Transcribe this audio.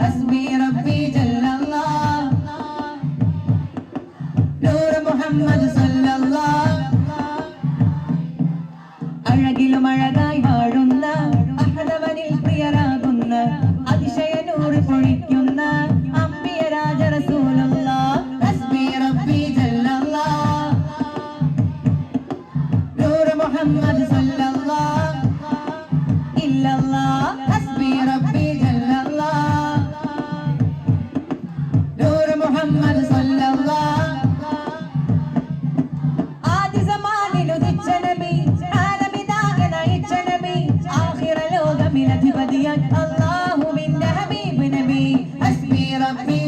ഹസ്ബി റബ്ബി ജല്ലല്ലാഹ് നൂർ മുഹമ്മദ് സല്ലല്ലാഹ് അഴകിലും അഴകായി വാഴുന്ന അഹദവനിൽ പ്രിയരാകുന്ന അതിശയ നൂറ് പൊഴിക്കുന്ന അമ്പിയ രാജ റസൂലുള്ളാഹ് ഹസ്ബി റബ്ബി ജല്ലല്ലാഹ് നൂർ മുഹമ്മദ് സല്ലല്ലാഹ് ഇല്ലല്ലാഹ് ഹസ്ബി റബ്ബി ജല്ലല്ലാഹ് നൂർ മുഹമ്മദ് സല്ലല്ലാഹ് ആദി സമാനിൽ ഉദിച്ച നബി ആലമിതാകെ നയിച്ച നബി ആഖിറ ലോകമിൽ അധിപതിയാൻ അല്ലാഹുവിന്റെ ഹബീബ് നബി ഹസ്ബി റബ്ബി